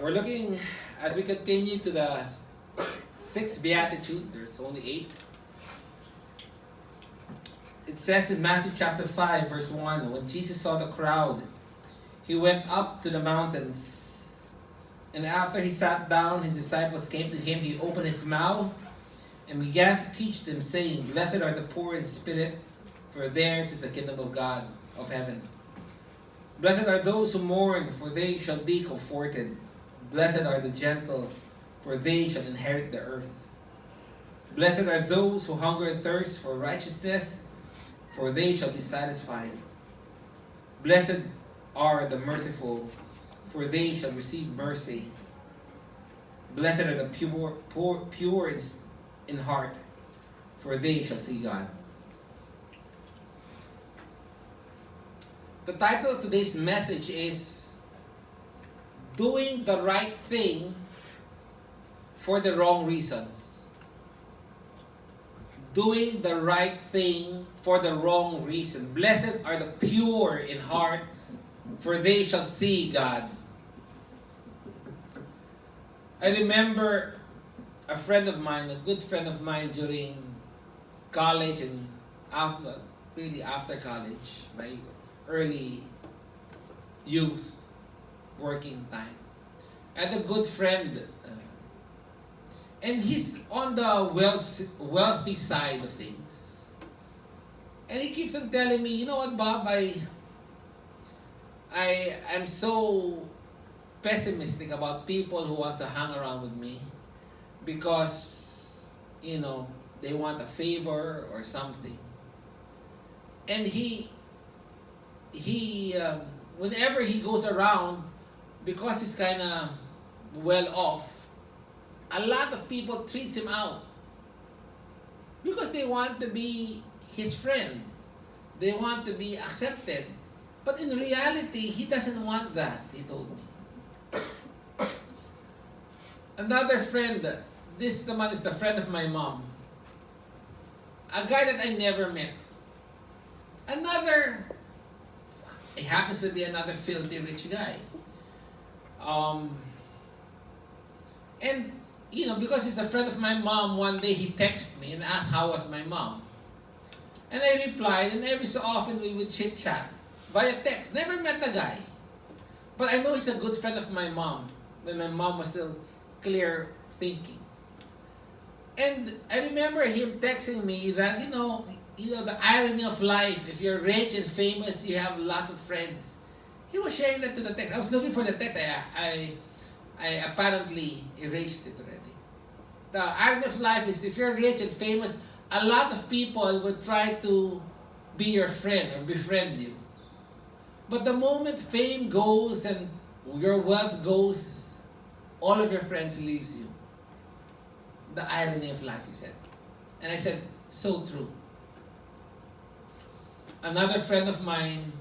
We're looking, as we continue to the sixth Beatitude, there's only 8. It says in Matthew chapter 5, verse 1, when Jesus saw the crowd, he went up to the mountains. And after he sat down, his disciples came to him. He opened his mouth and began to teach them, saying, "Blessed are the poor in spirit, for theirs is the kingdom of God, of heaven. Blessed are those who mourn, for they shall be comforted. Blessed are the gentle, for they shall inherit the earth. Blessed are those who hunger and thirst for righteousness, for they shall be satisfied. Blessed are the merciful, for they shall receive mercy. Blessed are the pure in heart, for they shall see God." The title of today's message is "Doing the Right Thing for the Wrong Reasons." Doing the right thing for the wrong reason. Blessed are the pure in heart, for they shall see God. I remember a friend of mine, a good friend of mine during college and after college, my early youth, working time. I had a good friend, and he's on the wealthy side of things. And he keeps on telling me, "You know what, Bob, I'm so pessimistic about people who want to hang around with me because, they want a favor or something." And he whenever he goes around, because he's kind of well off, a lot of people treats him out because they want to be his friend. They want to be accepted. But in reality, he doesn't want that, he told me. Another friend, this naman is the friend of my mom. A guy that I never met. It happens to be another filthy rich guy. And, because he's a friend of my mom, one day he texted me and asked how was my mom. And I replied, and every so often we would chit-chat via text. Never met the guy. But I know he's a good friend of my mom, when my mom was still clear thinking. And I remember him texting me that, the irony of life, if you're rich and famous, you have lots of friends. He was sharing that to the text. I was looking for the text. I apparently erased it already. The irony of life is, if you're rich and famous, a lot of people would try to be your friend or befriend you. But the moment fame goes and your wealth goes, all of your friends leaves you. The irony of life, he said. And I said, so true. Another friend of mine,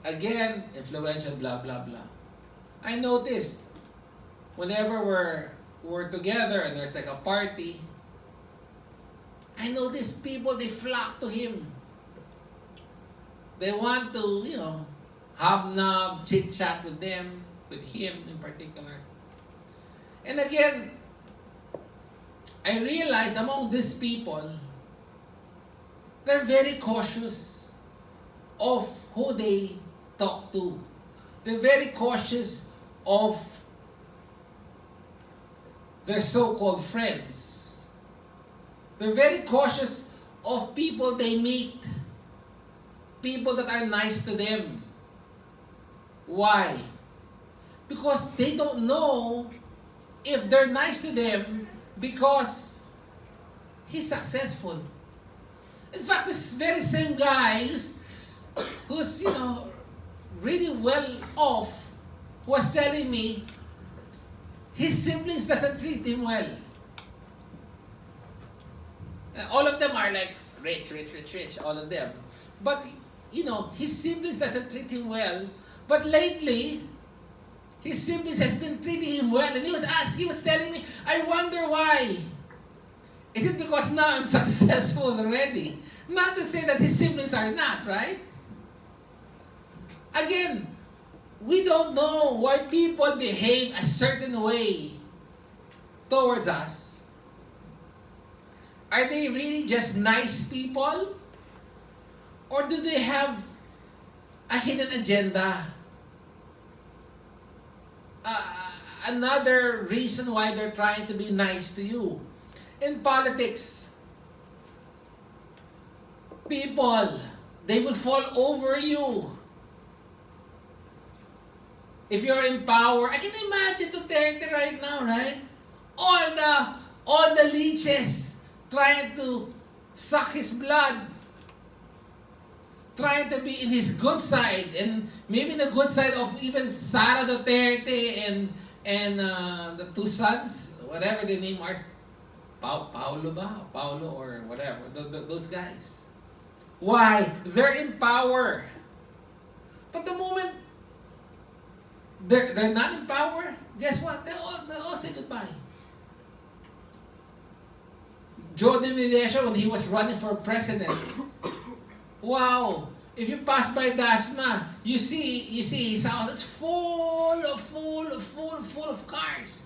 again, influential, blah, blah, blah. I noticed, whenever we're together and there's like a party, I notice people, they flock to him. They want to, hobnob, chit-chat with them, with him in particular. And again, I realize among these people, they're very cautious of who they talk to. They're very cautious of their so-called friends. They're very cautious of people they meet. People that are nice to them. Why? Because they don't know if they're nice to them because he's successful. In fact, this very same guy who's really well off was telling me his siblings doesn't treat him well. All of them are like rich, all of them. But, his siblings doesn't treat him well. But lately, his siblings has been treating him well. And he was telling me, I wonder why. Is it because now I'm successful already? Not to say that his siblings are not, right? Again, We don't know why people behave a certain way towards us. Are they really just nice people? Or do they have a hidden agenda? Another reason why they're trying to be nice to you. In politics, people, they will fall over you. If you're in power, I can imagine Duterte right now, right? All the leeches trying to suck his blood, trying to be in his good side, and maybe the good side of even Sara Duterte and the two sons, whatever their name are, Paulo or whatever, those guys. Why? They're in power. But the moment they're not in power, guess what? They all say goodbye. Joe De Melesio, when he was running for president, wow! If you pass by Dasma, you see his house. It's full of cars.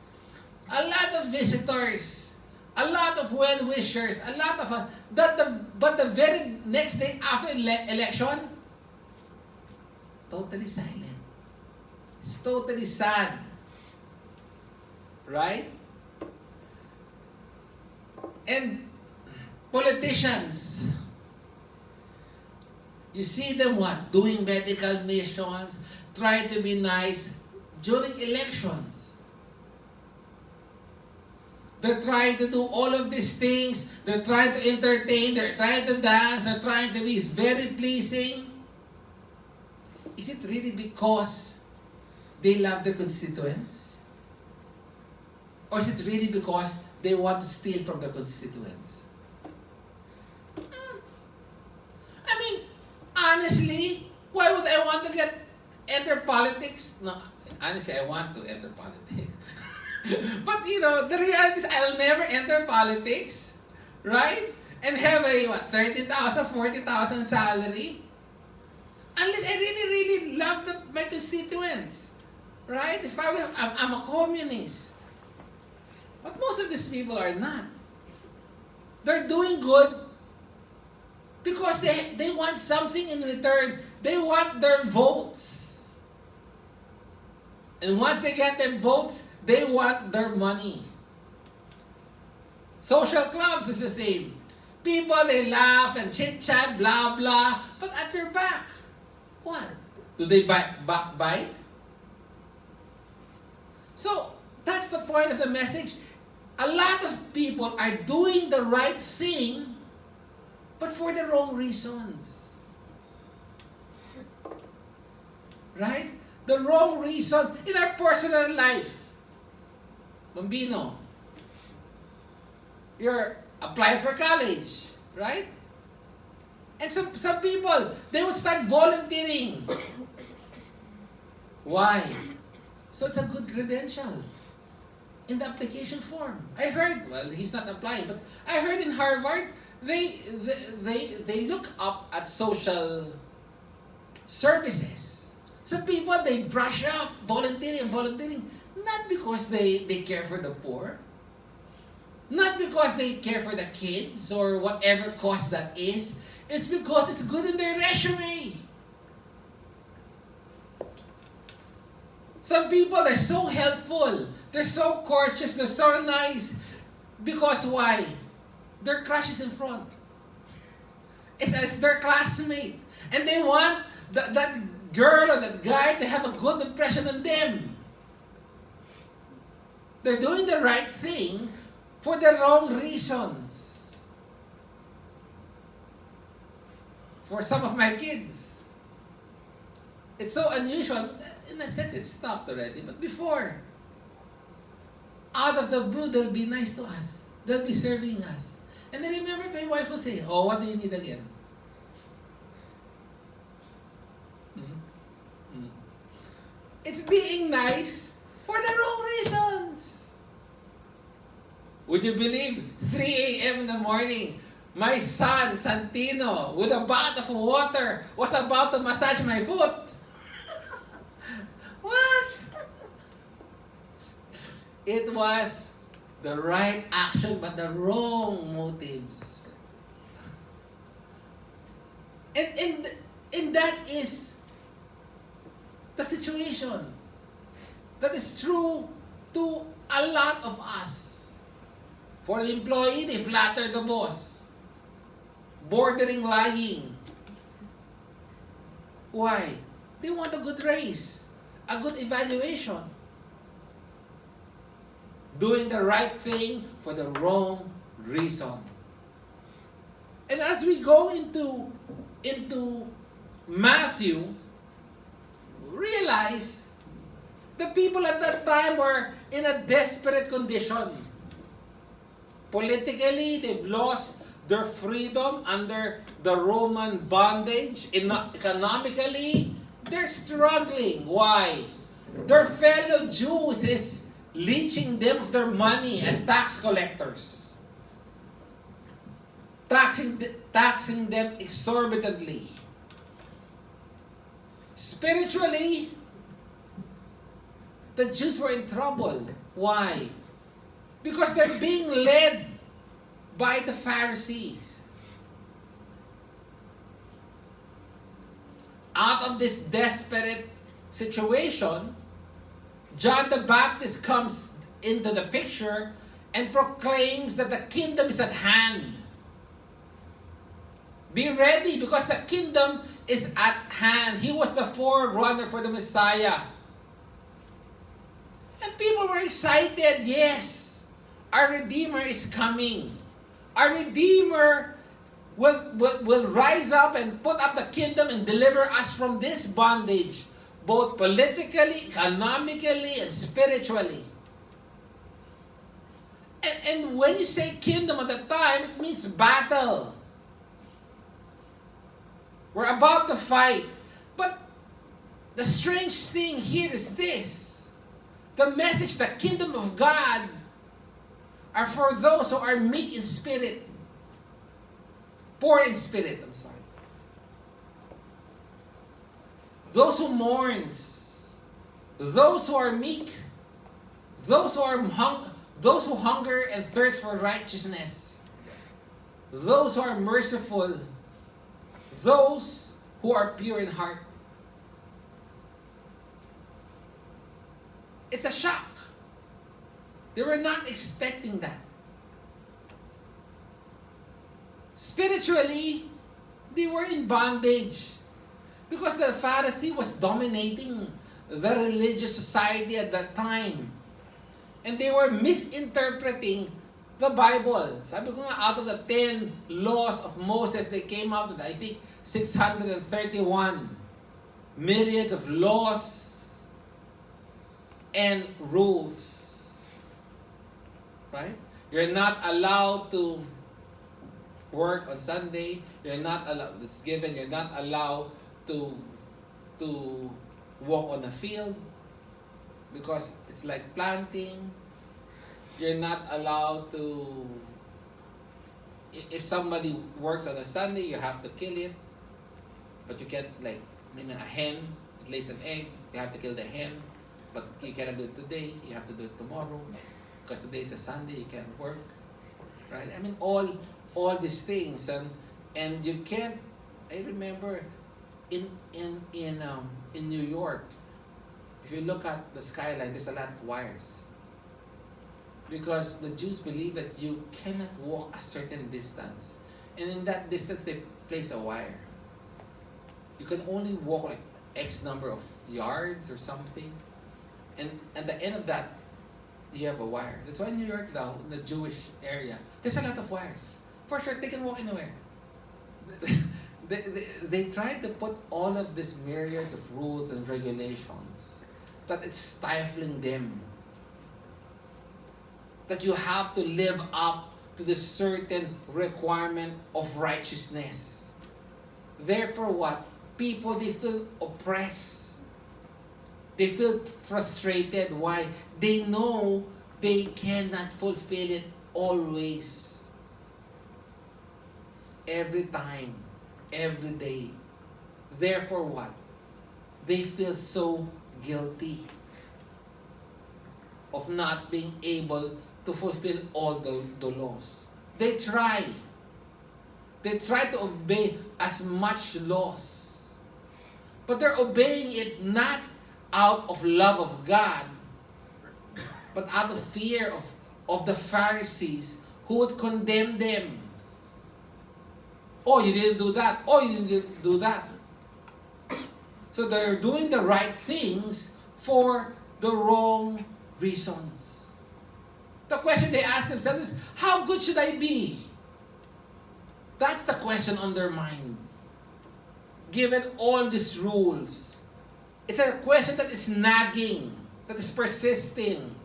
A lot of visitors, a lot of well-wishers, a lot of but the very next day after election, totally silent. It's totally sad. Right? And politicians, you see them what? Doing medical missions, trying to be nice during elections. They're trying to do all of these things. They're trying to entertain. They're trying to dance. They're trying to be very pleasing. Is it really because they love their constituents? Or is it really because they want to steal from their constituents? I mean, honestly, why would I want to enter politics? No, honestly, I want to enter politics. But the reality is I'll never enter politics, right? And have a 30,000, 40,000 salary. Unless I really love my constituents, right? If I'm a communist. But most of these people are not. They're doing good because they want something in return. They want their votes. And once they get their votes, they want their money. Social clubs is the same. People, they laugh and chit-chat, blah, blah. But at your back, what? Do they backbite? So, that's the point of the message. A lot of people are doing the right thing, but for the wrong reasons. Right? The wrong reason in our personal life. Bambino, you're applying for college, right? And some people, they would start volunteering. Why? So it's a good credential in the application form. I heard, well, he's not applying, but I heard in Harvard, they look up at social services. So people, they brush up volunteering, not because they care for the poor, not because they care for the kids or whatever cause that is. It's because it's good in their resume. Some people are so helpful, they're so courteous, they're so nice. Because why? Their crush is in front. It's their classmate. And they want that girl or that guy to have a good impression on them. They're doing the right thing for the wrong reasons. For some of my kids, it's so unusual. In a sense, it stopped already. But before, out of the blue, they'll be nice to us. They'll be serving us. And then remember, my wife would say, "Oh, what do you need again?" It's being nice for the wrong reasons. Would you believe 3 a.m. in the morning, my son, Santino, with a bath of water, was about to massage my foot? It was the right action but the wrong motives. And that is the situation. That is true to a lot of us. For the employee, they flatter the boss. Bordering lying. Why? They want a good raise, a good evaluation. Doing the right thing for the wrong reason. And as we go into Matthew, realize the people at that time were in a desperate condition. Politically, they've lost their freedom under the Roman bondage. Economically, they're struggling. Why? Their fellow Jews is leeching them of their money as tax collectors. Taxing them exorbitantly. Spiritually, the Jews were in trouble. Why? Because they're being led by the Pharisees. Out of this desperate situation, John the Baptist comes into the picture and proclaims that the kingdom is at hand. Be ready because the kingdom is at hand. He was the forerunner for the Messiah. And people were excited. Yes, our Redeemer is coming. Our Redeemer will rise up and put up the kingdom and deliver us from this bondage, both politically, economically, and spiritually. And when you say kingdom at the time, it means battle. We're about to fight. But the strange thing here is this. The message, the kingdom of God, are for those who are meek in spirit. Poor in spirit, I'm sorry. Those who mourns. Those who are meek. Those who hunger and thirst for righteousness. Those who are merciful. Those who are pure in heart. It's a shock. They were not expecting that. Spiritually, they were in bondage because the Pharisee was dominating the religious society at that time. And they were misinterpreting the Bible. Sabi ko nga, out of the 10 laws of Moses, they came out with, I think, 631 myriads of laws and rules. Right? You're not allowed to work on Sunday. You're not allowed, it's given, you're not allowed to walk on the field because it's like planting. You're not allowed to, if somebody works on a Sunday, you have to kill it. But you can't, like, a hen, it lays an egg, you have to kill the hen. But you cannot do it today, you have to do it tomorrow. Because today is a Sunday, you can't work. Right? I mean, all these things. And you can't, I remember in New York, if you look at the skyline, there's a lot of wires. Because the Jews believe that you cannot walk a certain distance. And in that distance, they place a wire. You can only walk like X number of yards or something. And at the end of that, you have a wire. That's why in New York now, in the Jewish area, there's a lot of wires. For sure, they can walk anywhere. They tried to put all of these myriads of rules and regulations that it's stifling them. That you have to live up to the certain requirement of righteousness. Therefore what? People, they feel oppressed. They feel frustrated. Why? They know they cannot fulfill it always. Every time. Every day. Therefore what? They feel so guilty. of not being able to fulfill all the laws. They try. They try to obey as much laws. But they're obeying it not out of love of God, but out of fear of the Pharisees who would condemn them. Oh, you didn't do that. Oh, you didn't do that. So they're doing the right things for the wrong reasons. The question they ask themselves is, how good should I be? That's the question on their mind. Given all these rules, it's a question that is nagging, that is persisting,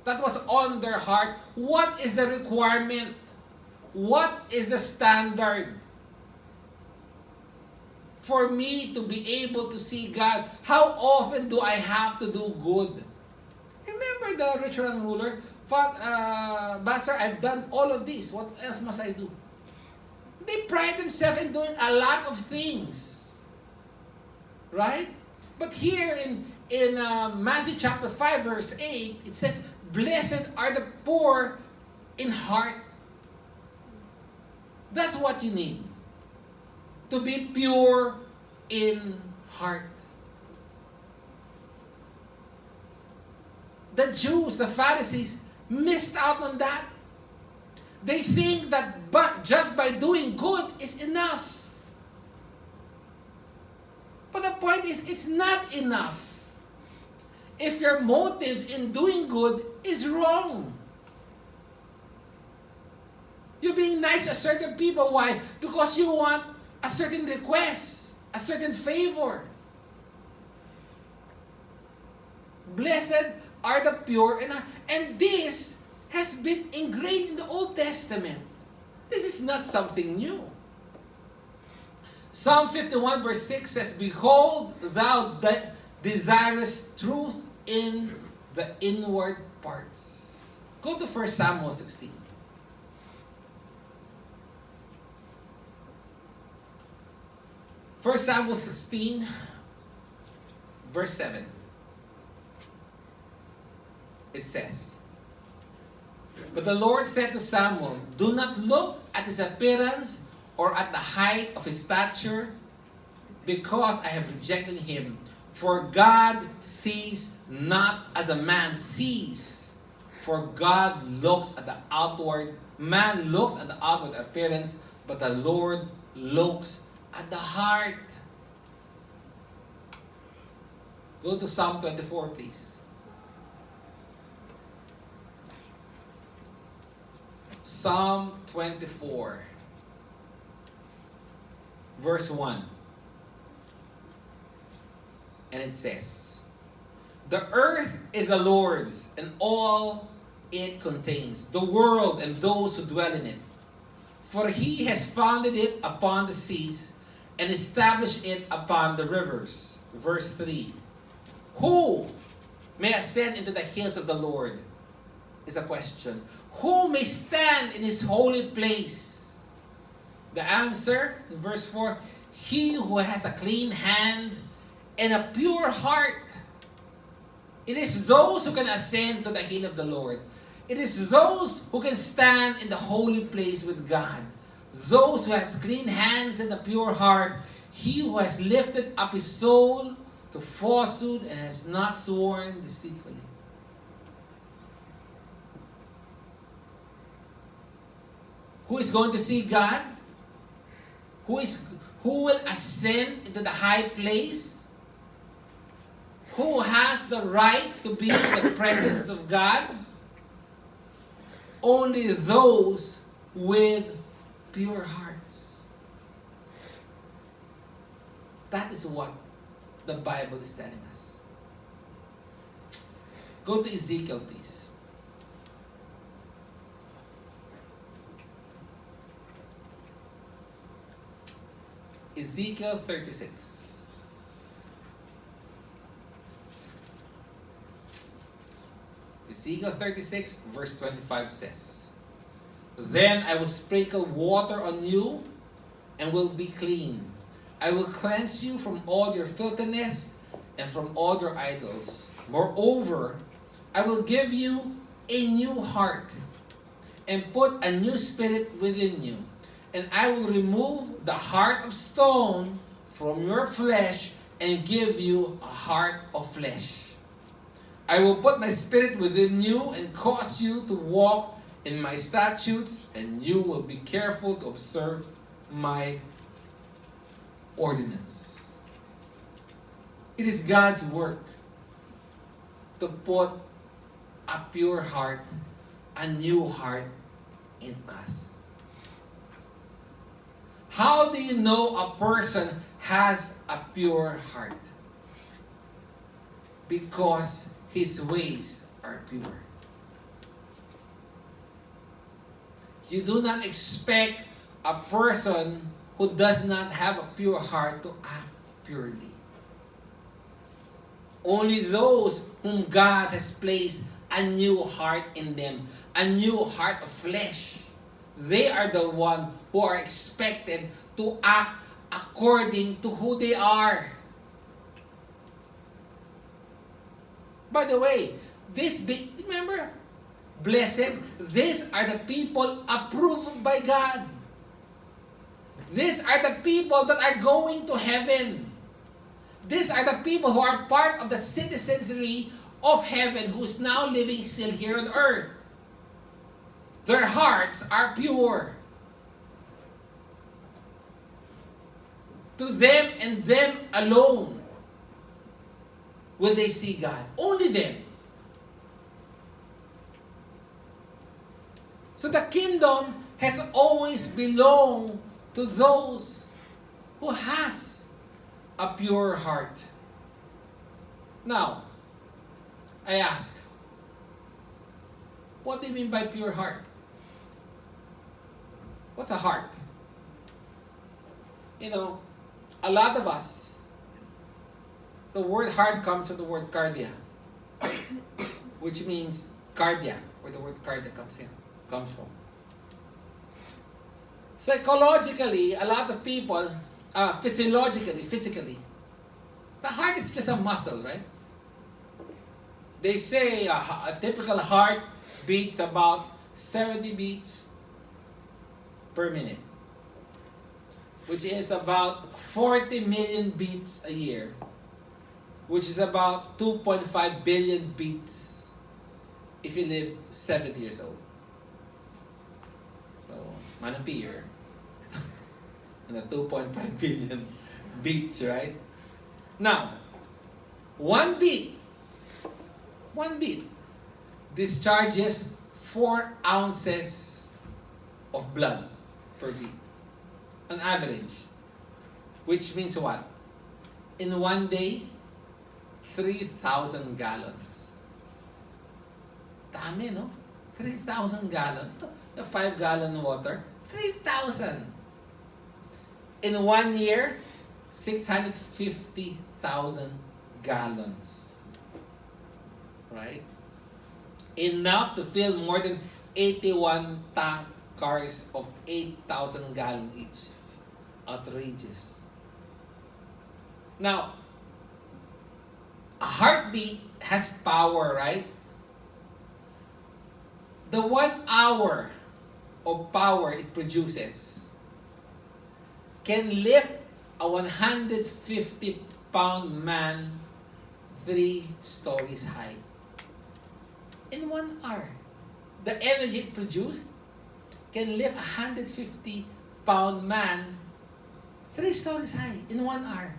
that was on their heart. What is the requirement? What is the standard for me to be able to see God? How often do I have to do good? Remember the rich young ruler? Master, I've done all of this. What else must I do? They pride themselves in doing a lot of things. Right? But here in Matthew chapter 5 verse 8, it says, blessed are the poor in heart. That's what you need. To be pure in heart. The Jews, the Pharisees, missed out on that. They think that just by doing good is enough. But the point is, it's not enough. If your motives in doing good is wrong. You're being nice to certain people. Why? Because you want a certain request, a certain favor. Blessed are the pure, and this has been ingrained in the Old Testament. This is not something new. Psalm 51 verse 6 says, behold, thou desirest truth in the inward parts. Go to 1 Samuel 16. 1 Samuel 16, verse 7. It says, but the Lord said to Samuel, do not look at his appearance or at the height of his stature, because I have rejected him. For God sees not as a man sees. For God looks at the outward, man looks at the outward appearance, but the Lord looks at the heart. Go to Psalm 24, please. Psalm 24, verse 1. And it says, the earth is the Lord's, and all it contains, the world and those who dwell in it. For he has founded it upon the seas, and established it upon the rivers. Verse 3. Who may ascend into the hills of the Lord? Is a question. Who may stand in his holy place? The answer, in verse 4, he who has a clean hand and a pure heart. It is those who can ascend to the hill of the Lord. It is those who can stand in the holy place with God. Those who has clean hands and a pure heart. He who has lifted up his soul to falsehood and has not sworn deceitfully. Who is going to see God? Who will ascend into the high place? Who has the right to be in the presence of God? Only those with pure hearts. That is what the Bible is telling us. Go to Ezekiel, please. Ezekiel 36. Ezekiel 36 verse 25 says, then I will sprinkle water on you and will be clean. I will cleanse you from all your filthiness and from all your idols. Moreover, I will give you a new heart and put a new spirit within you. And I will remove the heart of stone from your flesh and give you a heart of flesh. I will put my spirit within you and cause you to walk in my statutes, and you will be careful to observe my ordinance. It is God's work to put a pure heart, a new heart in us. How do you know a person has a pure heart? Because his ways are pure. You do not expect a person who does not have a pure heart to act purely. Only those whom God has placed a new heart in them, a new heart of flesh, they are the ones who are expected to act according to who they are. By the way, remember, blessed, these are the people approved by God. These are the people that are going to heaven. These are the people who are part of the citizenry of heaven, who's now living still here on earth. Their hearts are pure. To them and them alone will they see God. Only them. So the kingdom has always belonged to those who has a pure heart. Now, I ask, what do you mean by pure heart? What's a heart? You know, a lot of us, the word heart comes from the word cardia, which means cardia, where the word cardia comes from. Psychologically, a lot of people, physically, the heart is just a muscle, right? They say a typical heart beats about 70 beats per minute, which is about 40 million beats a year, which is about 2.5 billion beats if you live 70 years old. So, manapir, and a 2.5 billion beats, right? Now, one beat discharges 4 ounces of blood per beat, on average. Which means what? In one day, 3,000 gallons. Dami, no? 3,000 gallons. The 5-gallon water, 3,000. In 1 year, 650,000 gallons. Right? Enough to fill more than 81 tank cars of 8,000 gallons each. Outrageous. Now, a heartbeat has power, right? The 1 hour of power it produces can lift a 150-pound man 3 stories high. In 1 hour, the energy it produced can lift a 150-pound man 3 stories high in 1 hour.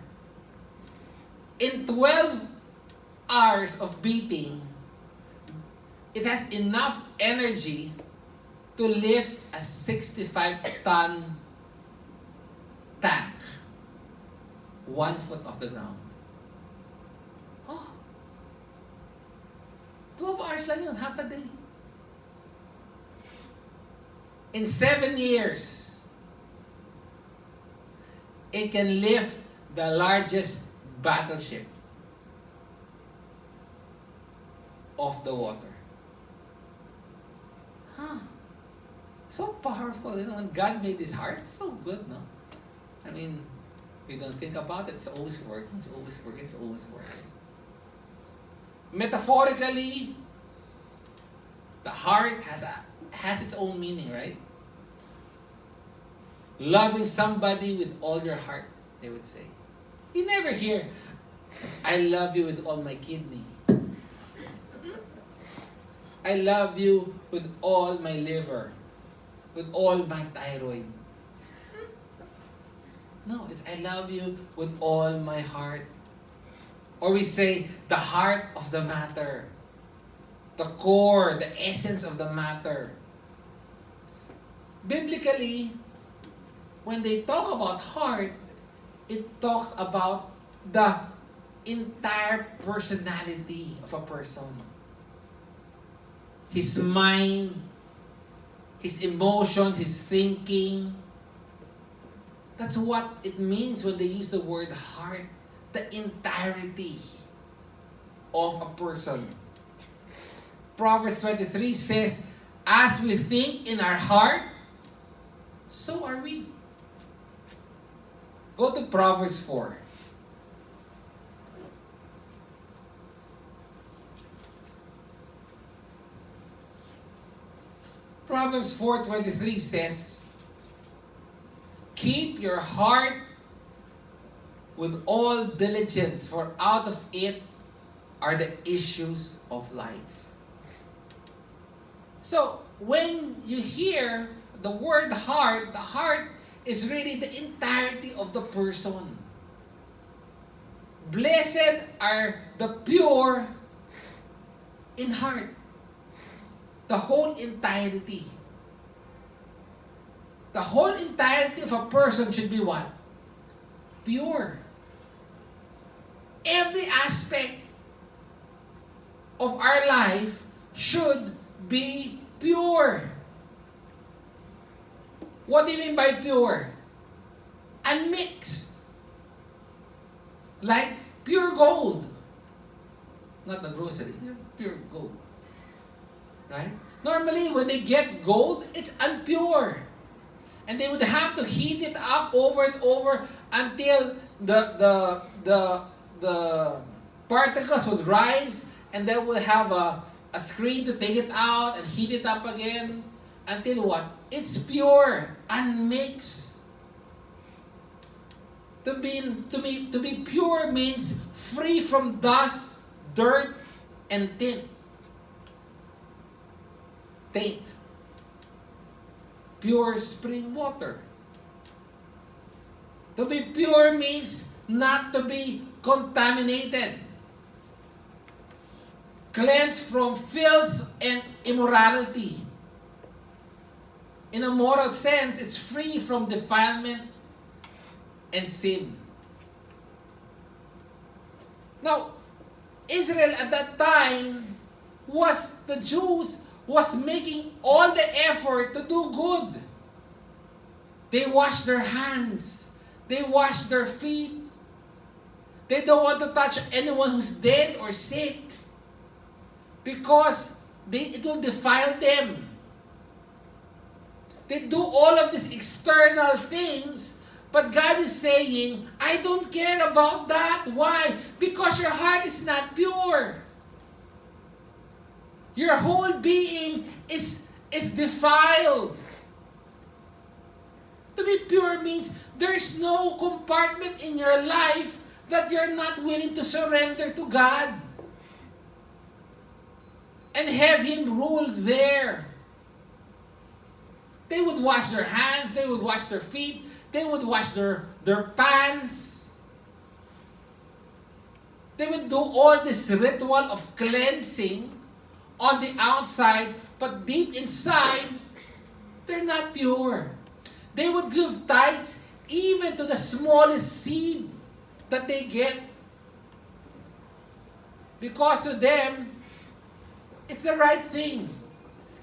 In 12 hours of beating, it has enough energy to lift a 65-ton tank 1 foot off the ground. Oh, 12 hours lang yun, half a day. In 7 years, it can lift the largest battleship off the water. So powerful, you know, when God made this heart, it's so good, no? I mean, we don't think about it, it's always working, it's always working, it's always working. Metaphorically, The heart has its own meaning, right? Loving somebody with all your heart, they would say. You never hear, I love you with all my kidney. I love you with all my liver, with all my thyroid. No, it's I love you with all my heart. Or we say, the heart of the matter. The core, the essence of the matter. Biblically, when they talk about heart, it talks about the entire personality of a person. His mind, his emotion, his thinking. That's what it means when they use the word heart. The entirety of a person. Proverbs 23 says, as we think in our heart, so are we. Go to Proverbs 4. Proverbs 4:23 says, keep your heart with all diligence, for out of it are the issues of life. So, when you hear the word heart, the heart is really the entirety of the person. Blessed are the pure in heart. The whole entirety. The whole entirety of a person should be what? Pure. Every aspect of our life should be pure. What do you mean by pure? Unmixed. Like pure gold. Not the grocery, pure gold. Right? Normally, when they get gold, it's impure. And they would have to heat it up over and over until the particles would rise, and then we'll have a screen to take it out and heat it up again until what? It's pure, unmixed. To be pure means free from dust, dirt, and taint. Pure spring water. To be pure means not to be contaminated. Cleansed from filth and immorality. In a moral sense, it's free from defilement and sin. Now, Israel at that time the Jews was making all the effort to do good. They washed their hands. They washed their feet. They don't want to touch anyone who's dead or sick because it will defile them. They do all of these external things, but God is saying, I don't care about that. Why? Because your heart is not pure. Your whole being is defiled. To be pure means there's no compartment in your life that you're not willing to surrender to God and have Him rule there. They would wash their hands, they would wash their feet, they would wash their pants. They would do all this ritual of cleansing on the outside, but deep inside, they're not pure. They would give tithes even to the smallest seed that they get. Because to them, it's the right thing.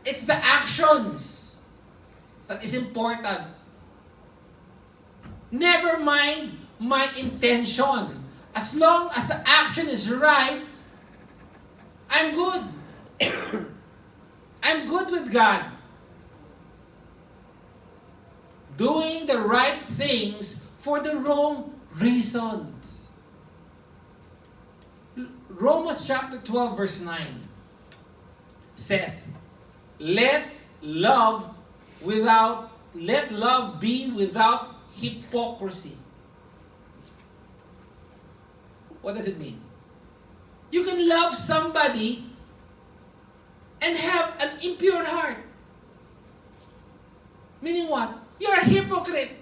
It's the actions that is important. Never mind my intention. As long as the action is right, I'm good. I'm good with God. Doing the right things for the wrong reasons. Romans chapter 12 verse 9 says, let love let love be without hypocrisy. What does it mean? You can love somebody and have an impure heart. Meaning what? You're a hypocrite.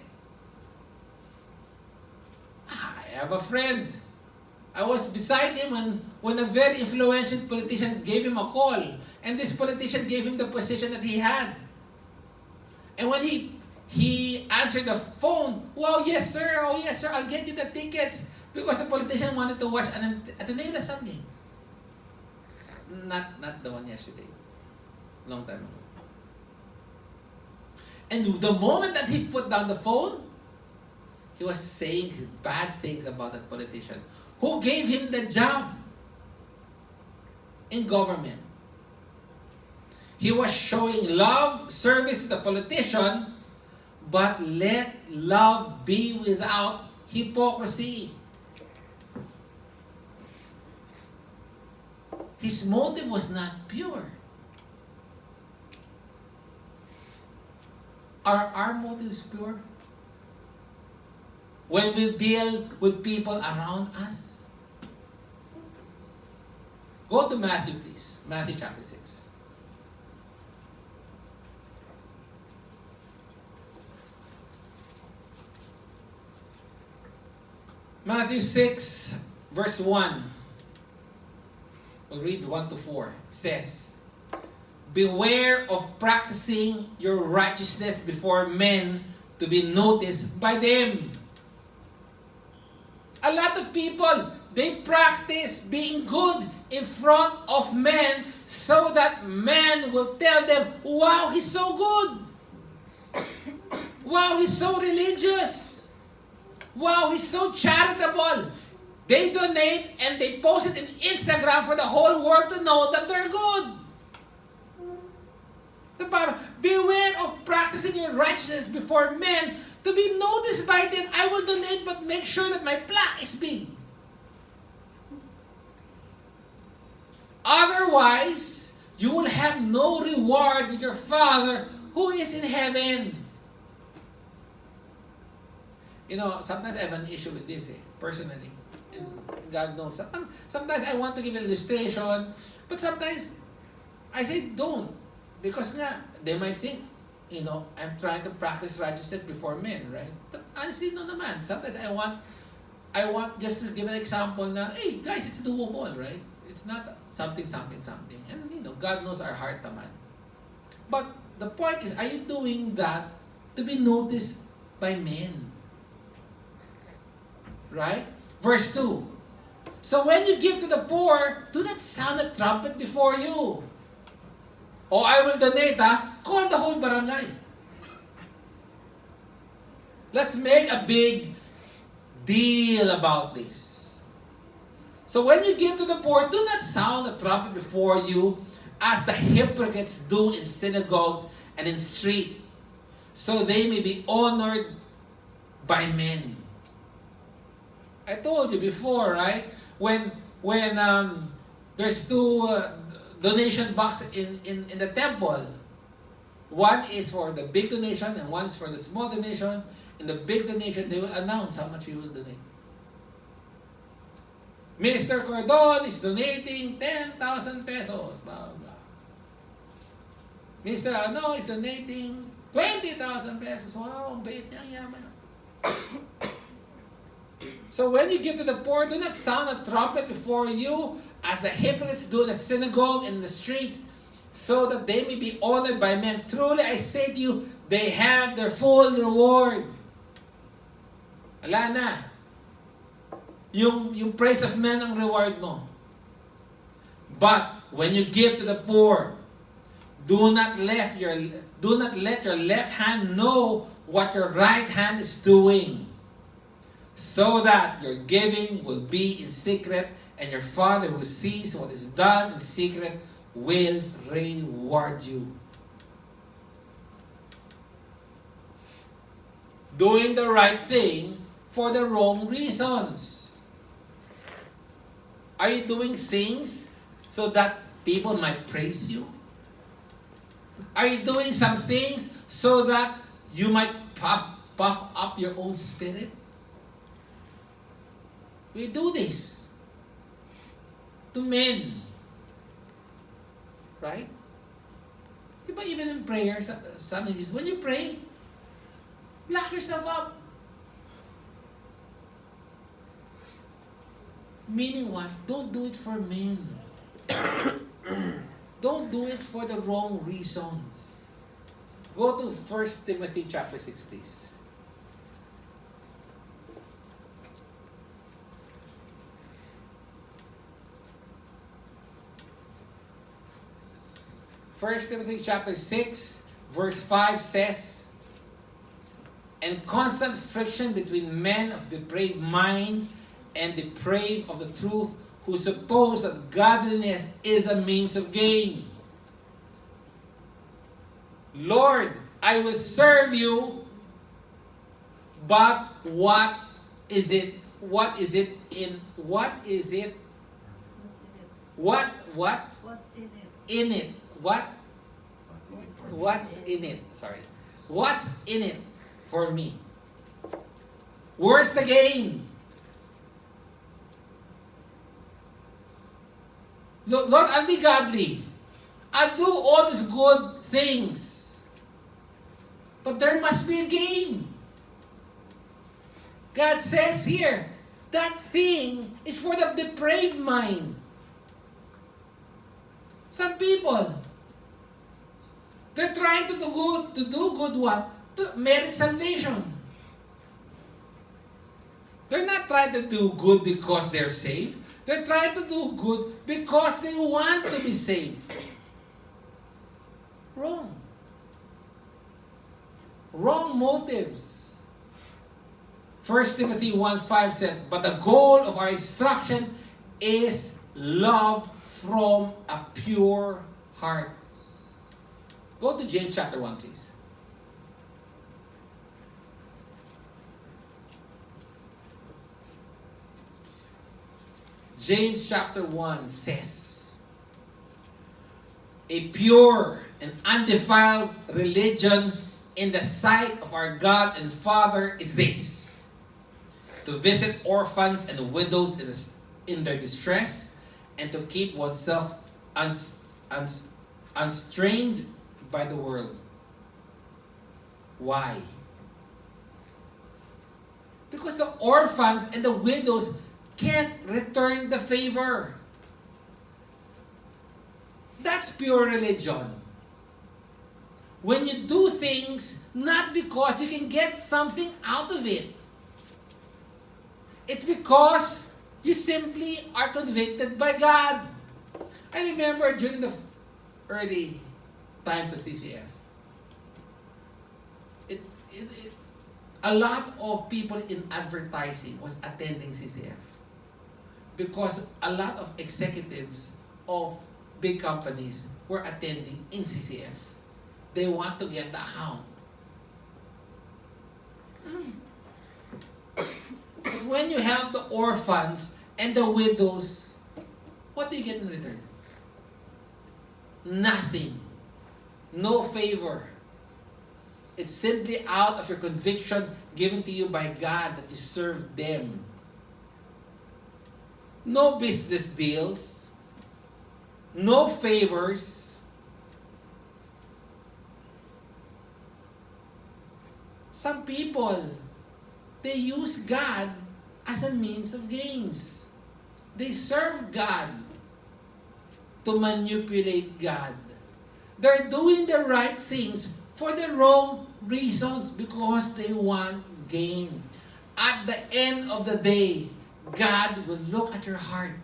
I have a friend. I was beside him when a very influential politician gave him a call. And this politician gave him the position that he had. And when he answered the phone, wow, yes sir, oh yes sir, I'll get you the tickets. Because the politician wanted to watch an Ateneo Lasal game. Not the one yesterday. Long time ago. And the moment that he put down the phone, he was saying bad things about that politician who gave him the job in government. He was showing love, service to the politician, but let love be without hypocrisy. His motive was not pure. Are our motives pure? When we deal with people around us? Go to Matthew, please. Matthew chapter 6. Matthew 6, verse 1. We'll read 1 to 4. It says, beware of practicing your righteousness before men to be noticed by them. A lot of people, they practice being good in front of men so that men will tell them, wow, he's so good. Wow, he's so religious. Wow, he's so charitable. They donate and they post it in Instagram for the whole world to know that they're good. The Bible, beware of practicing your righteousness before men to be noticed by them. I will donate, but make sure that my plaque is big. Otherwise, you will have no reward with your Father who is in heaven. You know, sometimes I have an issue with this, personally. And God knows. Sometimes I want to give an illustration, but sometimes I say don't. Because nga, they might think, you know, I'm trying to practice righteousness before men, right? But honestly, no naman. Sometimes I want just to give an example na, hey, guys, it's doable, right? It's not something. And, you know, God knows our heart naman. But the point is, are you doing that to be noticed by men? Right? Verse 2. So when you give to the poor, do not sound a trumpet before you. O I will donate, call the whole barangay. Let's make a big deal about this. So when you give to the poor, do not sound a trumpet before you, as the hypocrites do in synagogues and in street, so they may be honored by men. I told you before, right? When there's two donation box in the temple. One is for the big donation and one is for the small donation. In the big donation, they will announce how much you will donate. Mr. Cordon is donating 10,000 pesos. Blah, blah. Mr. Ano is donating 20,000 pesos. Wow, ang bait niya, ang yaman. So when you give to the poor, do not sound a trumpet before you, as the hypocrites do in the synagogue and in the streets, so that they may be honored by men. Truly, I say to you, they have their full reward. Ala na. Yung praise of men ang reward mo. But when you give to the poor, do not let your left hand know what your right hand is doing, so that your giving will be in secret, and your Father who sees what is done in secret will reward you. Doing the right thing for the wrong reasons. Are you doing things so that people might praise you? Are you doing some things so that you might puff up your own spirit? We do this to men. Right? Diba even in prayer, some of this, when you pray, lock yourself up. Meaning what? Don't do it for men. Don't do it for the wrong reasons. Go to 1 Timothy chapter 6, please. First Timothy chapter 6, verse 5 says, and constant friction between men of depraved mind and depraved of the truth, who suppose that godliness is a means of gain. Lord, I will serve you, but what is it? What is it in? What is it? What's in it? What's in it? In it. What? What's in it? Sorry. What's in it for me? Where's the gain? Lord, I'll be godly. I'll do all these good things. But there must be a gain. God says here, that thing is for the depraved mind. Some people, they're trying to do good what? To merit salvation. They're not trying to do good because they're saved. They're trying to do good because they want to be saved. Wrong. Wrong motives. 1 Timothy 1:5 said, but the goal of our instruction is love from a pure heart. Go to James chapter 1, please. James chapter 1 says, a pure and undefiled religion in the sight of our God and Father is this: to visit orphans and widows in their distress, and to keep oneself unstrained by the world. Why? Because the orphans and the widows can't return the favor. That's pure religion. When you do things not because you can get something out of it. It's because you simply are convicted by God. I remember during the early times of CCF, a lot of people in advertising was attending CCF because a lot of executives of big companies were attending in CCF. They want to get the account. But when you help the orphans and the widows, what do you get in return? Nothing. No favor. It's simply out of your conviction given to you by God that you serve them. No business deals. No favors. Some people, they use God as a means of gains. They serve God to manipulate God. They're doing the right things for the wrong reasons because they want gain. At the end of the day, God will look at your heart.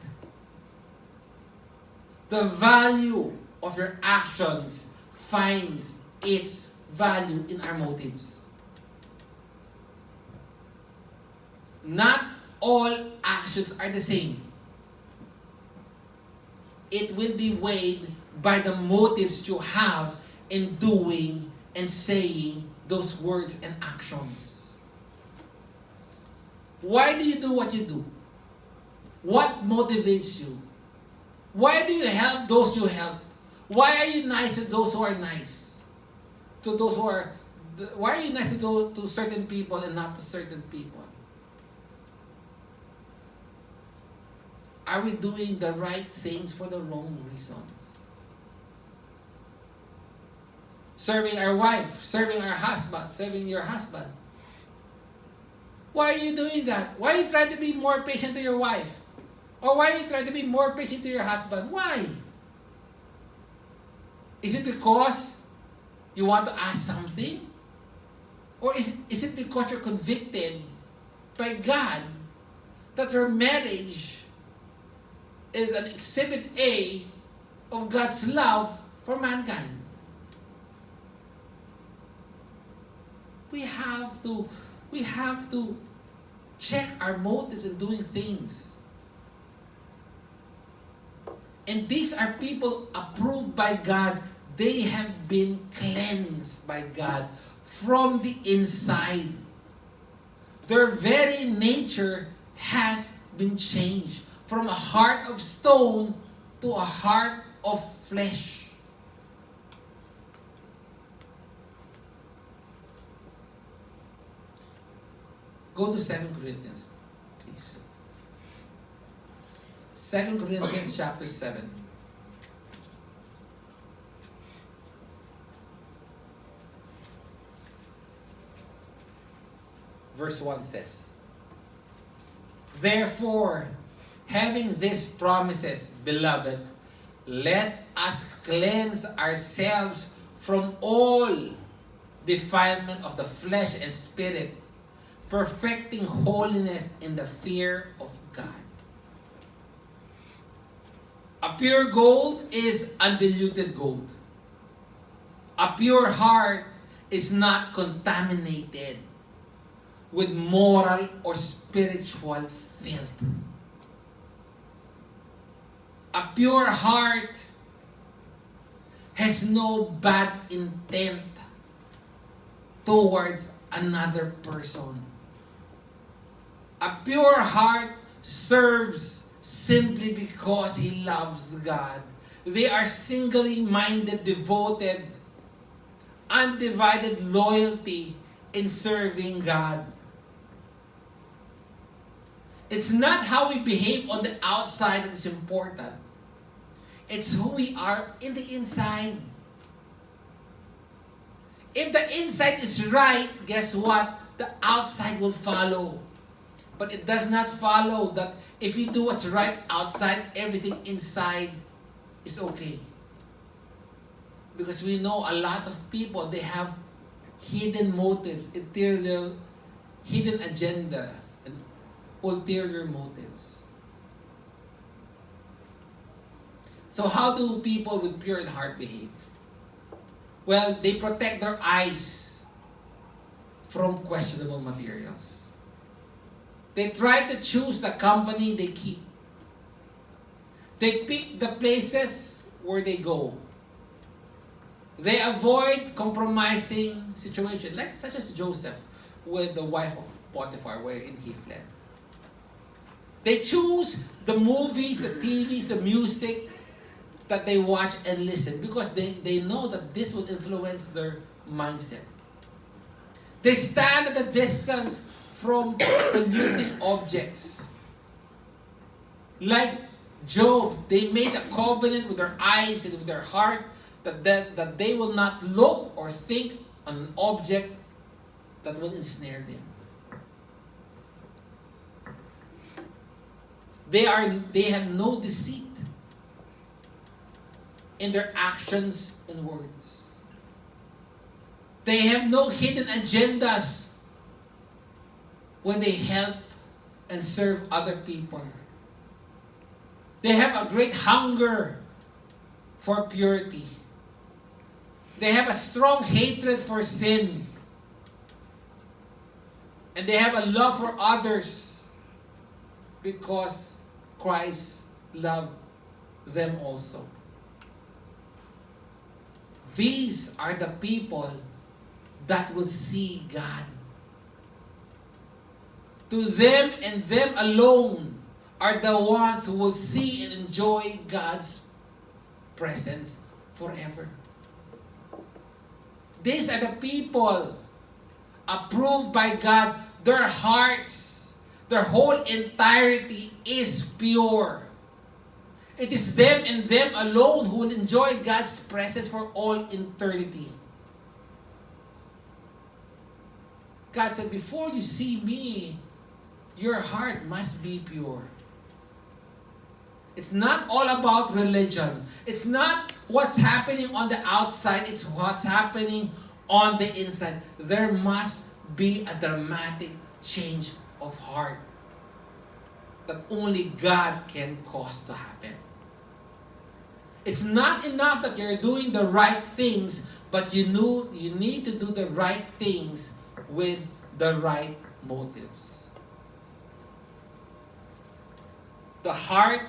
The value of your actions finds its value in our motives. Not all actions are the same. It will be weighed by the motives you have in doing and saying those words and actions. Why do you do what you do? What motivates you? Why do you help those you help? Why are you nice to those who are nice? To those who are, why are you nice to certain people and not to certain people? Are we doing the right things for the wrong reasons? Serving our wife, serving our husband, serving your husband. Why are you doing that? Why are you trying to be more patient to your wife? Or why are you trying to be more patient to your husband? Why? Is it because you want to ask something? Or is it because you're convicted by God that your marriage is an exhibit A of God's love for mankind? We have to check our motives in doing things. And these are people approved by God. They have been cleansed by God from the inside. Their very nature has been changed from a heart of stone to a heart of flesh. Go to 2 Corinthians, please. 2 Corinthians chapter 7. Verse 1 says, "Therefore, having these promises, beloved, let us cleanse ourselves from all defilement of the flesh and spirit, perfecting holiness in the fear of God." A pure gold is undiluted gold. A pure heart is not contaminated with moral or spiritual filth. A pure heart has no bad intent towards another person. A pure heart serves simply because he loves God. They are singly minded, devoted, undivided loyalty in serving God. It's not how we behave on the outside that is important. It's who we are in the inside. If the inside is right, guess what? The outside will follow. But it does not follow that if you do what's right outside, everything inside is okay. Because we know a lot of people, they have hidden motives, interior, hidden agendas, and ulterior motives. So how do people with pure in heart behave? Well, they protect their eyes from questionable materials. They try to choose the company they keep. They pick the places where they go. They avoid compromising situations, like such as Joseph with the wife of Potiphar, wherein he fled. They choose the movies, the TVs, the music that they watch and listen because they know that this will influence their mindset. They stand at a distance from polluting objects. Like Job, they made a covenant with their eyes and with their heart that they will not look or think on an object that will ensnare them. They have no deceit in their actions and words. They have no hidden agendas when they help and serve other people. They have a great hunger for purity. They have a strong hatred for sin. And they have a love for others because Christ loved them also. These are the people that will see God. To them and them alone are the ones who will see and enjoy God's presence forever. These are the people approved by God. Their hearts, their whole entirety is pure. It is them and them alone who will enjoy God's presence for all eternity. God said, before you see me, your heart must be pure. It's not all about religion. It's not what's happening on the outside. It's what's happening on the inside. There must be a dramatic change of heart that only God can cause to happen. It's not enough that you're doing the right things, but you need to do the right things with the right motives. The heart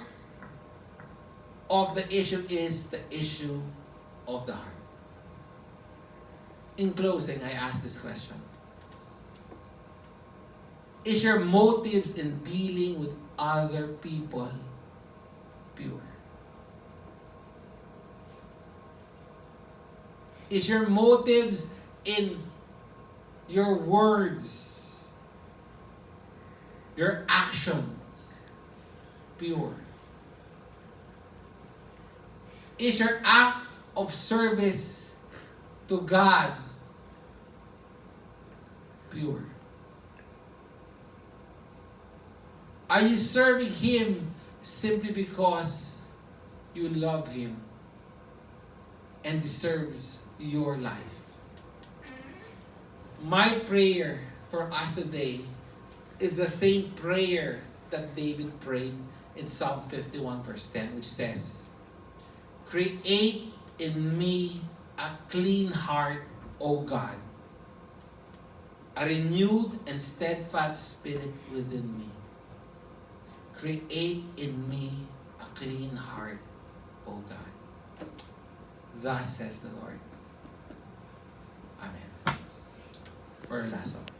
of the issue is the issue of the heart. In closing, I ask this question. Is your motives in dealing with other people pure? Is your motives in your words, your actions pure? Is your act of service to God pure? Are you serving Him simply because you love Him and deserves your life? My prayer for us today is the same prayer that David prayed in Psalm 51 verse 10, which says, "Create in me a clean heart, O God, a renewed and steadfast spirit within me. Create in me a clean heart, O God." Thus says the Lord. Amen. For our last song.